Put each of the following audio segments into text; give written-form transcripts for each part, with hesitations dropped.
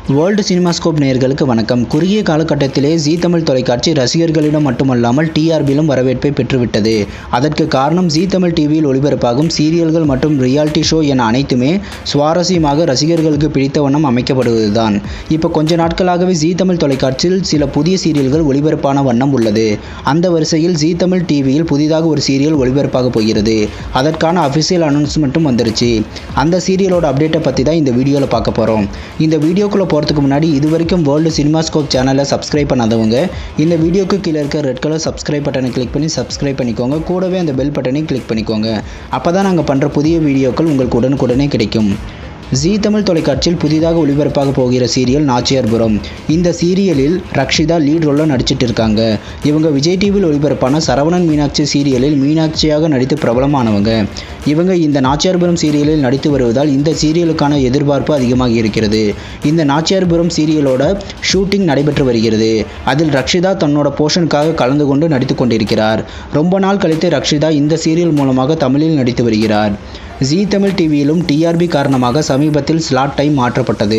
World cinemascope நேயர்களுக்கு வணக்கம். குறுகிய காலகட்டத்திலே ஜீ தமிழ் தொலைக்காட்சி ரசிகர்களிடம் மட்டுமல்லாமல் டிஆர்பியிலும் வரவேற்பை பெற்றுவிட்டது. அதற்கு காரணம் ஜீ தமிழ் டிவியில் ஒளிபரப்பாகும் சீரியல்கள் மற்றும் ரியாலிட்டி ஷோ என அனைத்துமே சுவாரஸ்யமாக ரசிகர்களுக்கு பிடித்த வண்ணம் அமைக்கப்படுவதுதான். இப்போ கொஞ்ச நாட்களாகவே ஜீ தமிழ் தொலைக்காட்சியில் சில புதிய சீரியல்கள் ஒளிபரப்பான வண்ணம் உள்ளது. அந்த வரிசையில் ஜீ தமிழ் டிவியில் புதிதாக ஒரு சீரியல் ஒளிபரப்பாக போகிறது. அதற்கான அஃபிஷியல் அனௌன்ஸ்மெண்ட்டும் வந்துருச்சு. அந்த சீரியலோட அப்டேட்டை பற்றி தான் இந்த வீடியோவில் பார்க்க போகிறோம். இந்த வீடியோக்குள்ள போகிறதுக்கு முன்னாடி இதுவரைக்கும் வேர்ல்டு சினிமாஸ்கோப் சேனலை சப்ஸ்கிரைப் பண்ணாதவங்க இந்த வீடியோக்கு கீழே இருக்க ரெட் கலர் சப்ஸ்கிரைப் பட்டனை கிளிக் பண்ணி சப்ஸ்கிரைப் பண்ணிக்கோங்க. கூடவே அந்த பெல் பட்டனை கிளிக் பண்ணிக்கோங்க. அப்போ தான் நாங்கள் பண்ணுற புதிய வீடியோக்கள் உங்களுக்கு உடனுக்குடனே கிடைக்கும். ஜீ தமிழ் தொலைக்காட்சியில் புதிதாக ஒளிபரப்பாக போகிற சீரியல் நாச்சியார்புரம். இந்த சீரியலில் ரக்ஷிதா லீட் ரோலில் நடிச்சிட்டு இருக்காங்க. இவங்க விஜய் டிவியில் ஒளிபரப்பான சரவணன் மீனாட்சி சீரியலில் மீனாட்சியாக நடித்து பிரபலமானவங்க. இவங்க இந்த நாச்சியார்புரம் சீரியலில் நடித்து வருவதால் இந்த சீரியலுக்கான எதிர்பார்ப்பு அதிகமாக இருக்கிறது. இந்த நாச்சியார்புரம் சீரியலோட ஷூட்டிங் நடைபெற்று வருகிறது. அதில் ரக்ஷிதா தன்னோட போர்ஷனுக்காக கலந்து கொண்டு நடித்து கொண்டிருக்கிறார். ரொம்ப நாள் கழித்து ரக்ஷிதா இந்த சீரியல் மூலமாக தமிழில் நடித்து வருகிறார். ஜீ தமிழ் டிவியிலும் டிஆர்பி காரணமாக சமீபத்தில் ஸ்லாட் டைம் மாற்றப்பட்டது.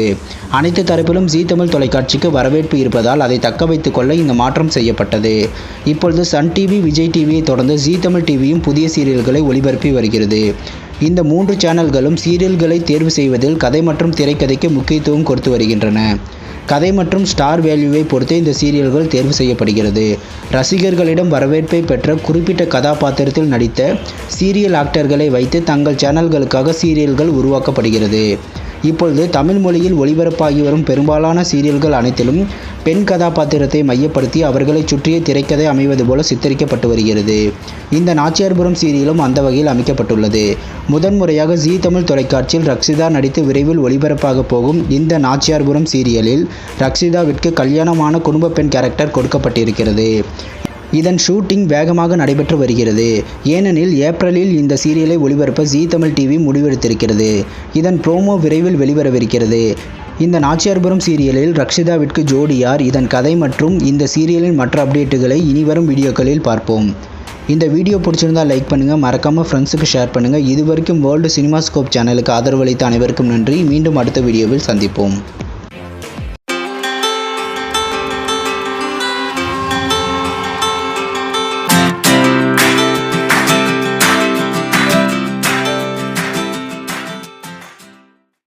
அனைத்து தரப்பிலும் ஜீ தமிழ் தொலைக்காட்சிக்கு வரவேற்பு இருப்பதால் அதை தக்க வைத்துக் கொள்ள இந்த மாற்றம் செய்யப்பட்டது. இப்பொழுது சன் டிவி, விஜய் டிவியை தொடர்ந்து ஜீ தமிழ் டிவியும் புதிய சீரியல்களை ஒளிபரப்பி வருகிறது. இந்த 3 சேனல்களும் சீரியல்களை தேர்வு செய்வதில் கதை மற்றும் திரைக்கதைக்கு முக்கியத்துவம் கொடுத்து வருகின்றன. கதை மற்றும் ஸ்டார் வேல்யூவை பொறுத்து இந்த சீரியல்கள் தேர்வு செய்யப்படுகிறது. ரசிகர்களிடம் வரவேற்பை பெற்ற குறிப்பிட்ட கதாபாத்திரத்தில் நடித்த சீரியல் ஆக்டர்களை வைத்து தங்கள் சேனல்களுக்காக சீரியல்கள் உருவாக்கப்படுகிறது. இப்பொழுது தமிழ் மொழியில் ஒளிபரப்பாகி வரும் பெரும்பாலான சீரியல்கள் அனைத்திலும் பெண் கதாபாத்திரத்தை மையப்படுத்தி அவர்களை சுற்றிய திரைக்கதை அமைவது போல சித்தரிக்கப்பட்டு வருகிறது. இந்த நாச்சியார்புரம் சீரியலும் அந்த வகையில் அமைக்கப்பட்டுள்ளது. முதன்முறையாக ஜீ தமிழ் தொலைக்காட்சியில் ரக்ஷிதா நடித்து விரைவில் ஒளிபரப்பாக போகும் இந்த நாச்சியார்புரம் சீரியலில் ரக்ஷிதாவிற்கு கல்யாணமான குடும்ப பெண் கேரக்டர் கொடுக்கப்பட்டிருக்கிறது. இதன் ஷூட்டிங் வேகமாக நடைபெற்று வருகிறது. ஏனெனில் ஏப்ரலில் இந்த சீரியலை ஒளிபரப்ப ஜீ தமிழ் டிவி முடிவெடுத்திருக்கிறது. இதன் ப்ரோமோ விரைவில் வெளிவரவிருக்கிறது. இந்த நாச்சியார்புரம் சீரியலில் ரக்ஷிதாவிற்கு ஜோடி யார், இதன் கதை மற்றும் இந்த சீரியலின் மற்ற அப்டேட்டுகளை இனிவரும் வீடியோக்களில் பார்ப்போம். இந்த வீடியோ பிடிச்சிருந்தால் லைக் பண்ணுங்கள், மறக்காமல் ஃப்ரெண்ட்ஸுக்கு ஷேர் பண்ணுங்கள். இதுவரைக்கும் வேர்ல்டு சினிமாஸ்கோப் சேனலுக்கு ஆதரவளித்த அனைவருக்கும் நன்றி. மீண்டும் அடுத்த வீடியோவில் சந்திப்போம்.